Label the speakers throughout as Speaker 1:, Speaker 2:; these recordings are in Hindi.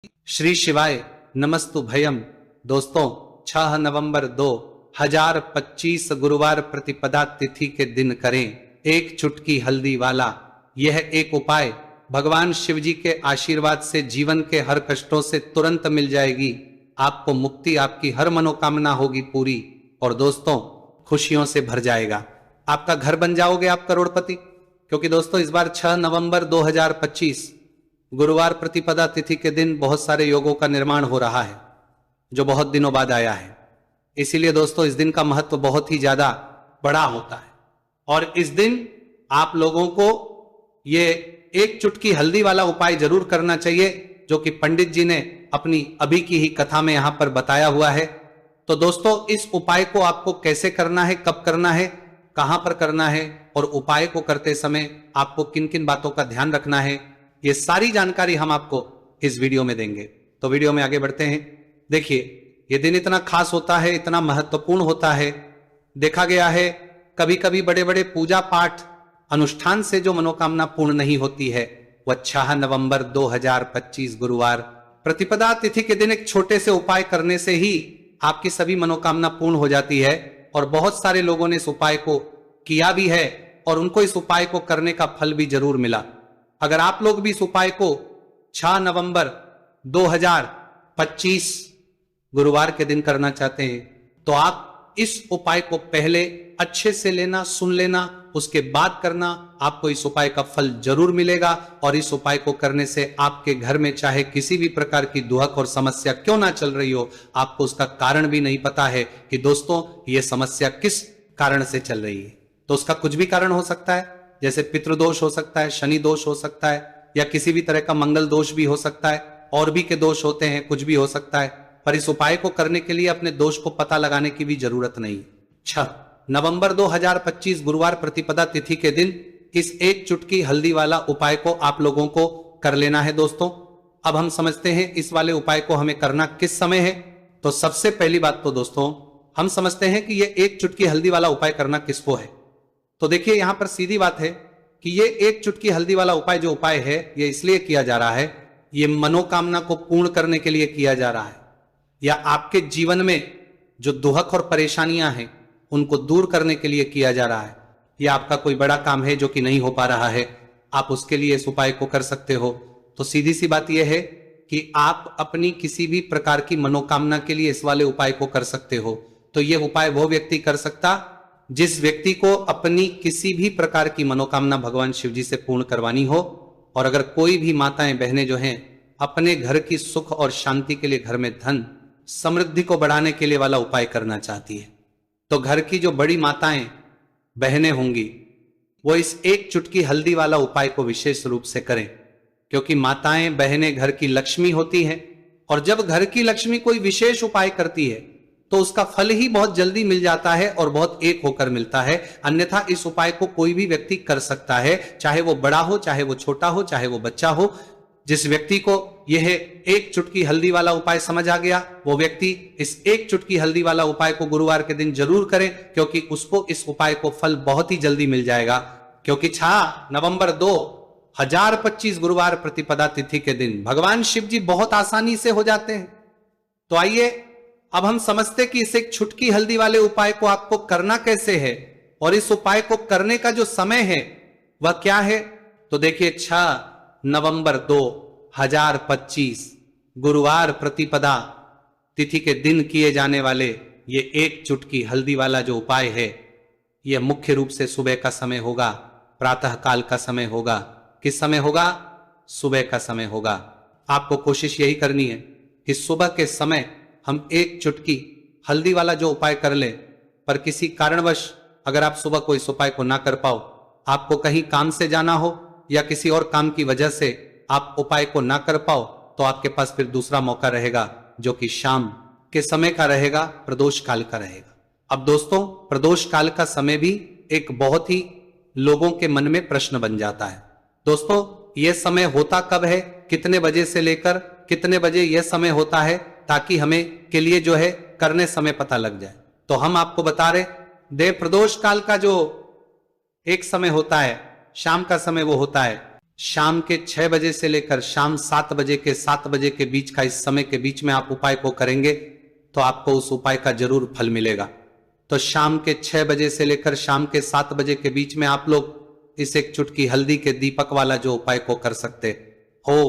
Speaker 1: श्री शिवाय नमस्तु भयम। दोस्तों 6 नवंबर 2025 गुरुवार प्रतिपदा तिथि के दिन करें एक चुटकी हल्दी वाला यह एक उपाय। भगवान शिव जी के आशीर्वाद से जीवन के हर कष्टों से तुरंत मिल जाएगी आपको मुक्ति, आपकी हर मनोकामना होगी पूरी और दोस्तों खुशियों से भर जाएगा। आपका घर बन जाओगे आप करोड़पति, क्योंकि दोस्तों इस बार 6 नवंबर 2025 गुरुवार प्रतिपदा तिथि के दिन बहुत सारे योगों का निर्माण हो रहा है जो बहुत दिनों बाद आया है। इसीलिए दोस्तों इस दिन का महत्व बहुत ही ज्यादा बड़ा होता है और इस दिन आप लोगों को ये एक चुटकी हल्दी वाला उपाय जरूर करना चाहिए जो कि पंडित जी ने अपनी अभी की ही कथा में यहां पर बताया हुआ है। तो दोस्तों इस उपाय को आपको कैसे करना है, कब करना है, कहां पर करना है और उपाय को करते समय आपको किन किन बातों का ध्यान रखना है, ये सारी जानकारी हम आपको इस वीडियो में देंगे। तो वीडियो में आगे बढ़ते हैं। देखिए ये दिन इतना खास होता है, इतना महत्वपूर्ण होता है। देखा गया है कभी कभी बड़े बड़े पूजा पाठ अनुष्ठान से जो मनोकामना पूर्ण नहीं होती है वह 6 नवंबर 2025 गुरुवार प्रतिपदा तिथि के दिन एक छोटे से उपाय करने से ही आपकी सभी मनोकामना पूर्ण हो जाती है। और बहुत सारे लोगों ने इस उपाय को किया भी है और उनको इस उपाय को करने का फल भी जरूर मिला। अगर आप लोग भी इस उपाय को 6 नवंबर 2025 गुरुवार के दिन करना चाहते हैं तो आप इस उपाय को पहले अच्छे से लेना, सुन लेना, उसके बाद करना। आपको इस उपाय का फल जरूर मिलेगा और इस उपाय को करने से आपके घर में चाहे किसी भी प्रकार की दुहक और समस्या क्यों ना चल रही हो, आपको उसका कारण भी नहीं पता है कि दोस्तों ये समस्या किस कारण से चल रही है। तो उसका कुछ भी कारण हो सकता है, जैसे पितृदोष हो सकता है, शनि दोष हो सकता है या किसी भी तरह का मंगल दोष भी हो सकता है, और भी के दोष होते हैं, कुछ भी हो सकता है। पर इस उपाय को करने के लिए अपने दोष को पता लगाने की भी जरूरत नहीं। 6 नवंबर 2025 गुरुवार प्रतिपदा तिथि के दिन इस एक चुटकी हल्दी वाला उपाय को आप लोगों को कर लेना है। दोस्तों अब हम समझते हैं इस वाले उपाय को हमें करना किस समय है। तो सबसे पहली बात तो दोस्तों हम समझते हैं कि ये एक चुटकी हल्दी वाला उपाय करना किसको है। तो देखिए यहां पर सीधी बात है कि ये एक चुटकी हल्दी वाला उपाय जो उपाय है ये इसलिए किया जा रहा है, ये मनोकामना को पूर्ण करने के लिए किया जा रहा है, या आपके जीवन में जो दुहक और परेशानियां हैं उनको दूर करने के लिए किया जा रहा है, या आपका कोई बड़ा काम है जो कि नहीं हो पा रहा है, आप उसके लिए इस उपाय को कर सकते हो। तो सीधी सी बात यह है कि आप अपनी किसी भी प्रकार की मनोकामना के लिए इस वाले उपाय को कर सकते हो। तो यह उपाय वो व्यक्ति कर सकता जिस व्यक्ति को अपनी किसी भी प्रकार की मनोकामना भगवान शिव जी से पूर्ण करवानी हो, और अगर कोई भी माताएं बहनें जो हैं अपने घर की सुख और शांति के लिए, घर में धन समृद्धि को बढ़ाने के लिए वाला उपाय करना चाहती है, तो घर की जो बड़ी माताएं बहनें होंगी वो इस एक चुटकी हल्दी वाला उपाय को विशेष रूप से करें, क्योंकि माताएं बहनें घर की लक्ष्मी होती हैं और जब घर की लक्ष्मी कोई विशेष उपाय करती है तो उसका फल ही बहुत जल्दी मिल जाता है और बहुत एक होकर मिलता है। अन्यथा इस उपाय को कोई भी व्यक्ति कर सकता है, चाहे वो बड़ा हो, चाहे वो छोटा हो, चाहे वो बच्चा हो। जिस व्यक्ति को यह एक चुटकी हल्दी वाला उपाय समझ आ गया वो व्यक्ति इस एक चुटकी हल्दी वाला उपाय को गुरुवार के दिन जरूर करें, क्योंकि उसको इस उपाय को फल बहुत ही जल्दी मिल जाएगा। क्योंकि 6 नवंबर 2025 गुरुवार प्रतिपदा तिथि के दिन भगवान शिव जी बहुत आसानी से हो जाते हैं। तो आइए अब हम समझते कि इस एक चुटकी हल्दी वाले उपाय को आपको करना कैसे है और इस उपाय को करने का जो समय है वह क्या है। तो देखिए 6 नवंबर 2025 गुरुवार प्रतिपदा तिथि के दिन किए जाने वाले ये एक चुटकी हल्दी वाला जो उपाय है यह मुख्य रूप से सुबह का समय होगा, प्रातः काल का समय होगा। किस समय होगा? सुबह का समय होगा। आपको कोशिश यही करनी है कि सुबह के समय हम एक चुटकी हल्दी वाला जो उपाय कर लें। पर किसी कारणवश अगर आप सुबह को इस उपाय को ना कर पाओ, आपको कहीं काम से जाना हो या किसी और काम की वजह से आप उपाय को ना कर पाओ, तो आपके पास फिर दूसरा मौका रहेगा जो कि शाम के समय का रहेगा, प्रदोष काल का रहेगा। अब दोस्तों प्रदोष काल का समय भी एक बहुत ही लोगों के मन में प्रश्न बन जाता है। दोस्तों यह समय होता कब है, कितने बजे से लेकर कितने बजे यह समय होता है, ताकि हमें के लिए जो है करने समय पता लग जाए। तो हम आपको बता रहे देव प्रदोष काल का जो एक समय होता है, शाम का समय वो होता है शाम के 6 बजे से लेकर शाम 7 बजे के 7 बजे के बीच का इस समय के बीच में आप उपाय को करेंगे तो आपको उस उपाय का जरूर फल मिलेगा। तो शाम के 6 बजे से लेकर शाम के 7 बजे के बीच में आप लोग इस एक चुटकी हल्दी के दीपक वाला जो उपाय को कर सकते हो।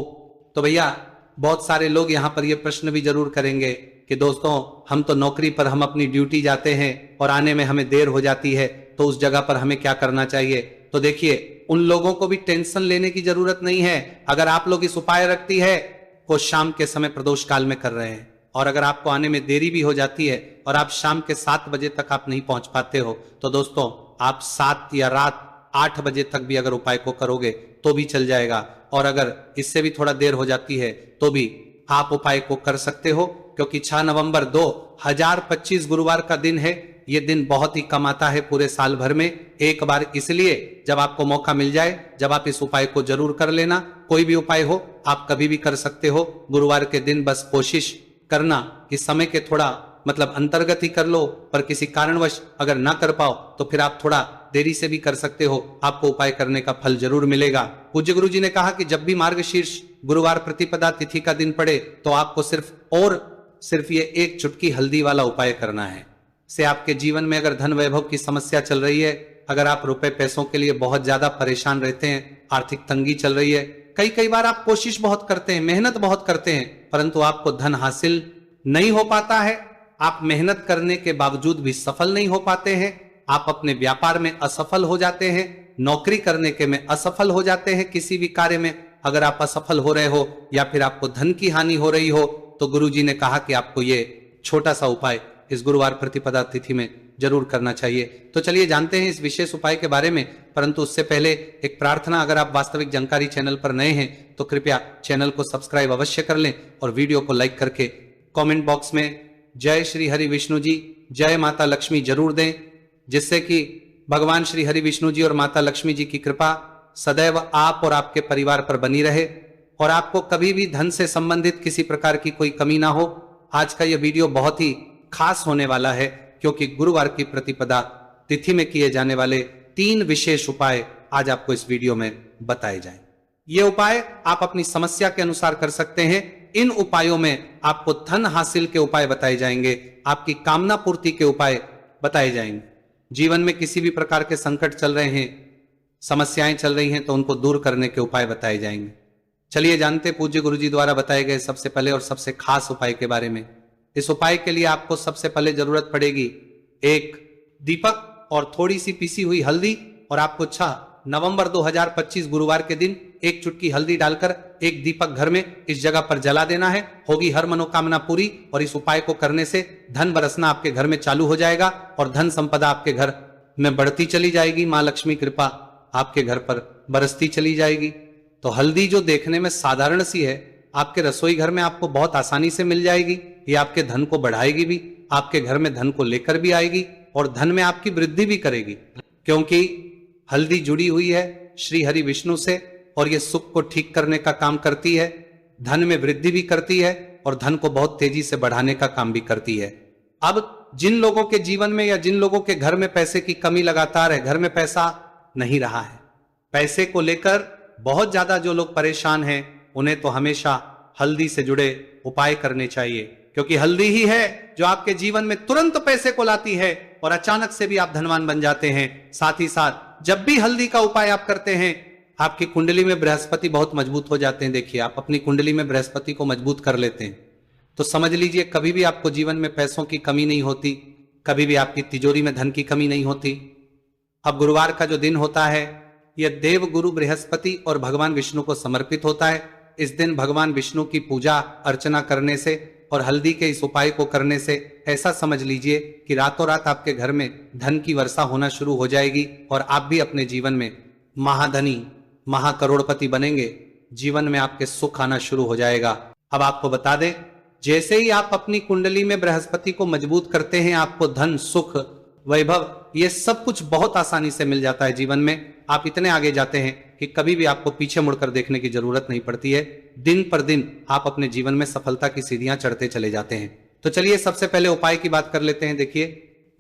Speaker 1: तो भैया बहुत सारे लोग यहाँ पर ये प्रश्न भी जरूर करेंगे कि दोस्तों हम तो नौकरी पर हम अपनी ड्यूटी जाते हैं और आने में हमें देर हो जाती है, तो उस जगह पर हमें क्या करना चाहिए। तो देखिए उन लोगों को भी टेंशन लेने की जरूरत नहीं है। अगर आप लोग इस उपाय रखती है को शाम के समय प्रदोष काल में कर रहे हैं और अगर आपको आने में देरी भी हो जाती है और आप शाम के 7 बजे तक आप नहीं पहुंच पाते हो, तो दोस्तों आप 7 या रात 8 बजे तक भी अगर उपाय को करोगे तो भी चल जाएगा। और अगर इससे भी थोड़ा देर हो जाती है तो भी आप उपाय को कर सकते हो, क्योंकि 6 नवंबर 2025 गुरुवार का दिन है। ये दिन बहुत ही कम आता है पूरे साल भर में एक बार, इसलिए जब आपको मौका मिल जाए जब आप इस उपाय को जरूर कर लेना। कोई भी उपाय हो आप कभी भी कर सकते हो गुरुवार के दिन। बस कोशिश करना कि समय के थोड़ा मतलब अंतर्गत ही कर लो, पर किसी कारणवश अगर ना कर पाओ तो फिर आप थोड़ा देरी से भी कर सकते हो, आपको उपाय करने का फल जरूर मिलेगा। पूज्य गुरु जी ने कहा कि जब भी मार्गशीर्ष गुरुवार प्रतिपदा तिथि का दिन पड़े तो आपको सिर्फ ये एक चुटकी हल्दी वाला उपाय करना है। से आपके जीवन में अगर धन वैभव की समस्या चल रही है, अगर आप रुपए पैसों के लिए बहुत ज्यादा परेशान रहते हैं, आर्थिक तंगी चल रही है, कई बार आप कोशिश बहुत करते हैं, मेहनत बहुत करते हैं, परंतु आपको धन हासिल नहीं हो पाता है, आप मेहनत करने के बावजूद भी सफल नहीं हो पाते हैं, आप अपने व्यापार में असफल हो जाते हैं, नौकरी करने के में असफल हो जाते हैं, किसी भी कार्य में अगर आप असफल हो रहे हो या फिर आपको धन की हानि हो रही हो, तो गुरु जी ने कहा कि आपको ये छोटा सा उपाय इस गुरुवार प्रतिपदा तिथि में जरूर करना चाहिए। तो चलिए जानते हैं इस विशेष उपाय के बारे में, परंतु उससे पहले एक प्रार्थना, अगर आप वास्तविक जानकारी चैनल पर नए हैं तो कृपया चैनल को सब्सक्राइब अवश्य कर लें और वीडियो को लाइक करके कमेंट बॉक्स में जय श्री हरि विष्णु जी, जय माता लक्ष्मी जरूर दें, जिससे कि भगवान श्री हरि विष्णु जी और माता लक्ष्मी जी की कृपा सदैव आप और आपके परिवार पर बनी रहे और आपको कभी भी धन से संबंधित किसी प्रकार की कोई कमी ना हो। आज का यह वीडियो बहुत ही खास होने वाला है, क्योंकि गुरुवार की प्रतिपदा तिथि में किए जाने वाले 3 विशेष उपाय आज आपको इस वीडियो में बताए जाएं। ये उपाय आप अपनी समस्या के अनुसार कर सकते हैं। इन उपायों में आपको धन हासिल के उपाय बताए जाएंगे, आपकी कामना पूर्ति के उपाय बताए जाएंगे। जीवन में किसी भी प्रकार के संकट चल रहे हैं, समस्याएं चल रही हैं, तो उनको दूर करने के उपाय बताए जाएंगे। चलिए जानते पूज्य गुरु जी द्वारा बताए गए सबसे पहले और सबसे खास उपाय के बारे में। इस उपाय के लिए आपको सबसे पहले जरूरत पड़ेगी एक दीपक और थोड़ी सी पीसी हुई हल्दी, और आपको 6 नवंबर 2025 गुरुवार के दिन एक चुटकी हल्दी डालकर एक दीपक घर में इस जगह पर जला देना है। होगी हर मनोकामना पूरी और इस उपाय को करने से धन बरसना आपके घर में चालू हो जाएगा और धन संपदा आपके घर में बढ़ती चली जाएगी। मां लक्ष्मी कृपा आपके घर पर बरसती चली जाएगी। तो हल्दी जो देखने में साधारण सी है, आपके रसोई घर में आपको बहुत आसानी से मिल जाएगी। ये आपके धन को बढ़ाएगी भी, आपके घर में धन को लेकर भी आएगी और धन में आपकी वृद्धि भी करेगी, क्योंकि हल्दी जुड़ी हुई है श्री हरि विष्णु से और ये सुख को ठीक करने का काम करती है, धन में वृद्धि भी करती है और धन को बहुत तेजी से बढ़ाने का काम भी करती है। अब जिन लोगों के जीवन में या जिन लोगों के घर में पैसे की कमी लगातार है, घर में पैसा नहीं रहा है, पैसे को लेकर बहुत ज्यादा जो लोग परेशान हैं, उन्हें तो हमेशा हल्दी से जुड़े उपाय करने चाहिए, क्योंकि हल्दी ही है जो आपके जीवन में तुरंत पैसे को लाती है और अचानक से भी आप धनवान बन जाते हैं। साथ ही साथ जब भी हल्दी का उपाय आप करते हैं, आपकी कुंडली में बृहस्पति बहुत मजबूत हो जाते हैं। देखिए आप अपनी कुंडली में बृहस्पति को मजबूत कर लेते हैं तो समझ लीजिए कभी भी आपको जीवन में पैसों की कमी नहीं होती, कभी भी आपकी तिजोरी में धन की कमी नहीं होती। अब गुरुवार का जो दिन होता है, यह देव गुरु बृहस्पति और भगवान विष्णु को समर्पित होता है। इस दिन भगवान विष्णु की पूजा अर्चना करने से और हल्दी के इस उपाय को करने से ऐसा समझ लीजिए कि रातों रात आपके घर में धन की वर्षा होना शुरू हो जाएगी और आप भी अपने जीवन में महाधनी महाकरोड़पति बनेंगे। जीवन में आपके सुख आना शुरू हो जाएगा। अब आपको बता दें, जैसे ही आप अपनी कुंडली में बृहस्पति को मजबूत करते हैं, आपको धन सुख वैभव ये सब कुछ बहुत आसानी से मिल जाता है। जीवन में आप इतने आगे जाते हैं कि कभी भी आपको पीछे मुड़कर देखने की जरूरत नहीं पड़ती है। दिन पर दिन आप अपने जीवन में सफलता की सीढ़ियां चढ़ते चले जाते हैं। तो चलिए सबसे पहले उपाय की बात कर लेते हैं। देखिए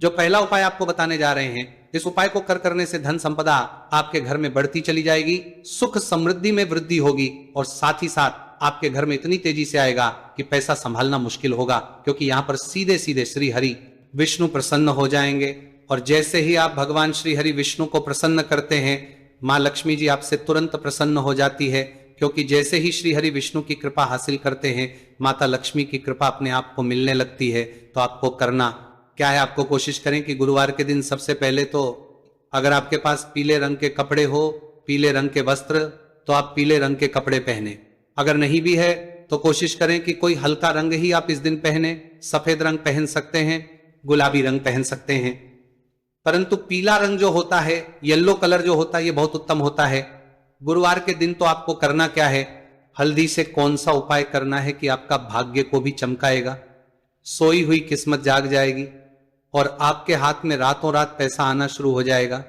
Speaker 1: जो पहला उपाय आपको बताने जा रहे हैं, इस उपाय को करने से धन संपदा आपके घर में बढ़ती चली जाएगी, सुख समृद्धि में वृद्धि होगी और साथ ही साथ आपके घर में इतनी तेजी से आएगा कि पैसा संभालना मुश्किल होगा, क्योंकि यहां पर सीधे सीधे श्री हरि विष्णु प्रसन्न हो जाएंगे। और जैसे ही आप भगवान श्री हरि विष्णु को प्रसन्न करते हैं, मां लक्ष्मी जी आपसे तुरंत प्रसन्न हो जाती है, क्योंकि जैसे ही श्री हरि विष्णु की कृपा हासिल करते हैं, माता लक्ष्मी की कृपा अपने आप को मिलने लगती है। तो आपको करना क्या है, आपको कोशिश करें कि गुरुवार के दिन सबसे पहले तो अगर आपके पास पीले रंग के कपड़े हो, पीले रंग के वस्त्र, तो आप पीले रंग के कपड़े पहने। अगर नहीं भी है तो कोशिश करें कि कोई हल्का रंग ही आप इस दिन पहने। सफेद रंग पहन सकते हैं, गुलाबी रंग पहन सकते हैं, परंतु पीला रंग जो होता है, येलो कलर जो होता है, ये बहुत उत्तम होता है। गुरुवार के दिन तो आपको करना क्या है, हल्दी से कौन सा उपाय करना है कि आपका भाग्य को भी चमकाएगा, सोई हुई किस्मत जाग जाएगी और आपके हाथ में रातों रात पैसा आना शुरू हो जाएगा।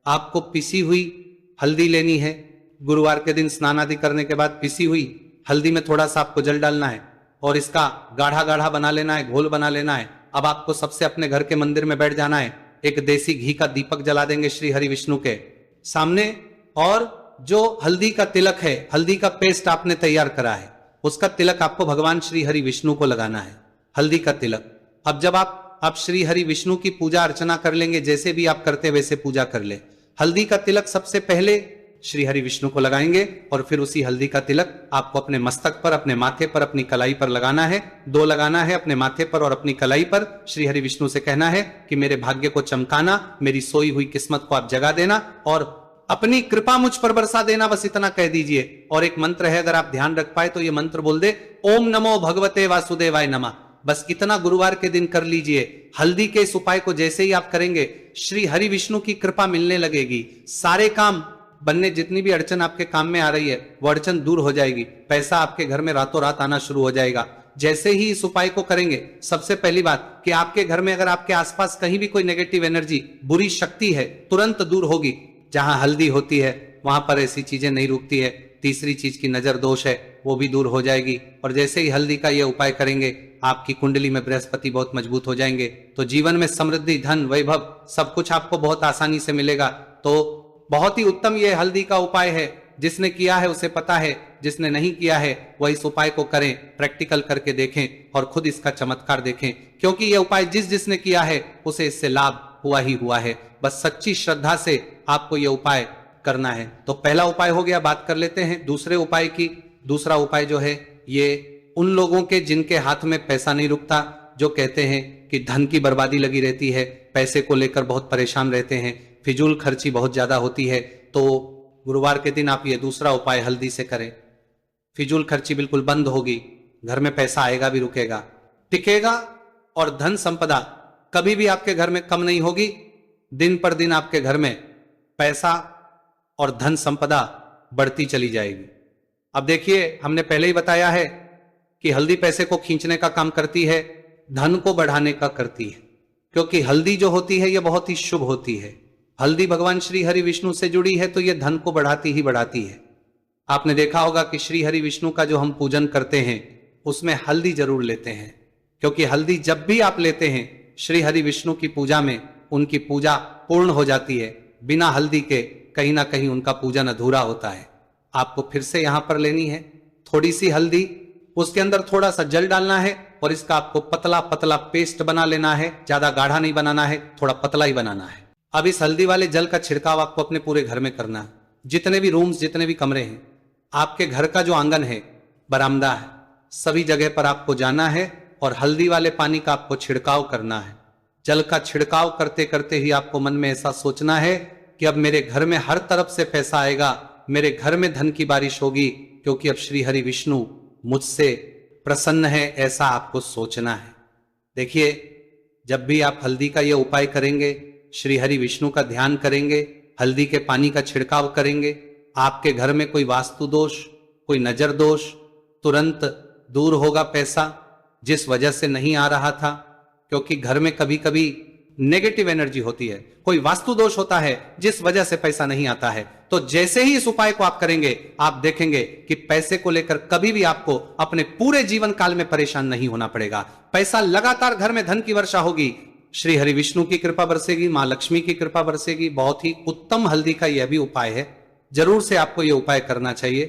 Speaker 1: आपको पिसी हुई हल्दी लेनी है। गुरुवार के दिन स्नान आदि करने के बाद पिसी हुई हल्दी में थोड़ा सा आपको जल डालना है और इसका गाढ़ा गाढ़ा बना लेना है, घोल बना लेना है। अब आपको सबसे अपने घर के मंदिर में बैठ जाना है, एक देसी घी का दीपक जला देंगे श्री हरि विष्णु के सामने, और जो हल्दी का तिलक है, हल्दी का पेस्ट आपने तैयार करा है, उसका तिलक आपको भगवान श्री हरि विष्णु को लगाना है, हल्दी का तिलक। अब जब आप श्री हरि विष्णु की पूजा अर्चना कर लेंगे, जैसे भी आप करते वैसे पूजा कर ले। हल्दी का तिलक सबसे पहले श्री हरि विष्णु को लगाएंगे और फिर उसी हल्दी का तिलक आपको अपने मस्तक पर, अपने माथे पर, अपनी कलाई पर लगाना है। 2 लगाना है, अपने माथे पर और अपनी कलाई पर। श्री हरि विष्णु से कहना है कि मेरे भाग्य को चमकाना, मेरी सोई हुई किस्मत को आप जगा देना और अपनी कृपा मुझ पर बरसा देना, बस इतना कह दीजिए। और एक मंत्र है, अगर आप ध्यान रख पाए तो ये मंत्र बोल दे, ओम नमो भगवते वासुदेवाय नमः। बस इतना गुरुवार के दिन कर लीजिए। हल्दी के इस उपाय को जैसे ही आप करेंगे, श्री हरि विष्णु की कृपा मिलने लगेगी। सारे काम बनने, जितनी भी अड़चन आपके काम में आ रही है वो अड़चन दूर हो जाएगी। पैसा आपके घर में रातों रात आना शुरू हो जाएगा। जैसे ही इस उपाय को करेंगे, सबसे पहली बात कि आपके घर में अगर आपके आसपास कहीं भी कोई नेगेटिव एनर्जी, बुरी शक्ति है, तुरंत दूर होगी। जहां हल्दी होती है वहां पर ऐसी चीजें नहीं रुकती है। तीसरी चीज की नजर दोष है, वो भी दूर हो जाएगी। और जैसे ही हल्दी का ये उपाय करेंगे, आपकी कुंडली में बृहस्पति बहुत मजबूत हो जाएंगे, तो जीवन में समृद्धि, धन, वैभव सब कुछ आपको बहुत आसानी से मिलेगा। तो बहुत ही उत्तम ये हल्दी का उपाय है। जिसने किया है उसे पता है, जिसने नहीं किया है वह इस उपाय को करें, प्रैक्टिकल करके देखें और खुद इसका चमत्कार देखें, क्योंकि यह उपाय जिसने किया है उसे इससे लाभ हुआ ही हुआ है। बस सच्ची श्रद्धा से आपको यह उपाय करना है। तो पहला उपाय हो गया, बात कर लेते हैं दूसरे उपाय की। दूसरा उपाय जो है ये उन लोगों के जिनके हाथ में पैसा नहीं रुकता, जो कहते हैं कि धन की बर्बादी लगी रहती है, पैसे को लेकर बहुत परेशान रहते हैं, फिजूल खर्ची बहुत ज्यादा होती है। तो गुरुवार के दिन आप ये दूसरा उपाय हल्दी से करें, फिजूल खर्ची बिल्कुल बंद होगी, घर में पैसा आएगा भी, रुकेगा, टिकेगा और धन संपदा कभी भी आपके घर में कम नहीं होगी। दिन पर दिन आपके घर में पैसा और धन संपदा बढ़ती चली जाएगी। अब देखिए, हमने पहले ही बताया है कि हल्दी पैसे को खींचने का काम करती है, धन को बढ़ाने का करती है, क्योंकि हल्दी जो होती है ये बहुत ही शुभ होती है। हल्दी भगवान श्री हरि विष्णु से जुड़ी है तो ये धन को बढ़ाती ही बढ़ाती है। आपने देखा होगा कि श्री हरि विष्णु का जो हम पूजन करते हैं उसमें हल्दी जरूर लेते हैं, क्योंकि हल्दी जब भी आप लेते हैं श्री हरि विष्णु की पूजा में, उनकी पूजा पूर्ण हो जाती है। बिना हल्दी के कहीं ना कहीं उनका पूजन अधूरा होता है। आपको फिर से यहां पर लेनी है थोड़ी सी हल्दी, उसके अंदर थोड़ा सा जल डालना है और इसका आपको पतला पतला पेस्ट बना लेना है। ज्यादा गाढ़ा नहीं बनाना है, थोड़ा पतला ही बनाना है। अब इस हल्दी वाले जल का छिड़काव आपको अपने पूरे घर में करना है। जितने भी रूम्स, जितने भी कमरे हैं, आपके घर का जो आंगन है, बरामदा है, सभी जगह पर आपको जाना है और हल्दी वाले पानी का आपको छिड़काव करना है। जल का छिड़काव करते करते ही आपको मन में ऐसा सोचना है कि अब मेरे घर में हर तरफ से पैसा आएगा, मेरे घर में धन की बारिश होगी, क्योंकि अब श्री हरि विष्णु मुझसे प्रसन्न है, ऐसा आपको सोचना है। देखिए, जब भी आप हल्दी का यह उपाय करेंगे, श्री हरि विष्णु का ध्यान करेंगे, हल्दी के पानी का छिड़काव करेंगे, आपके घर में कोई वास्तु दोष, कोई नजर दोष तुरंत दूर होगा। पैसा जिस वजह से नहीं आ रहा था, क्योंकि घर में कभी कभी नेगेटिव एनर्जी होती है, कोई वास्तु दोष होता है जिस वजह से पैसा नहीं आता है। तो जैसे ही इस उपाय को आप करेंगे, आप देखेंगे कि पैसे को लेकर कभी भी आपको अपने पूरे जीवन काल में परेशान नहीं होना पड़ेगा। पैसा लगातार घर में, धन की वर्षा होगी। श्री हरि विष्णु की कृपा बरसेगी, मां लक्ष्मी की कृपा बरसेगी। बहुत ही उत्तम हल्दी का यह भी उपाय है, जरूर से आपको यह उपाय करना चाहिए।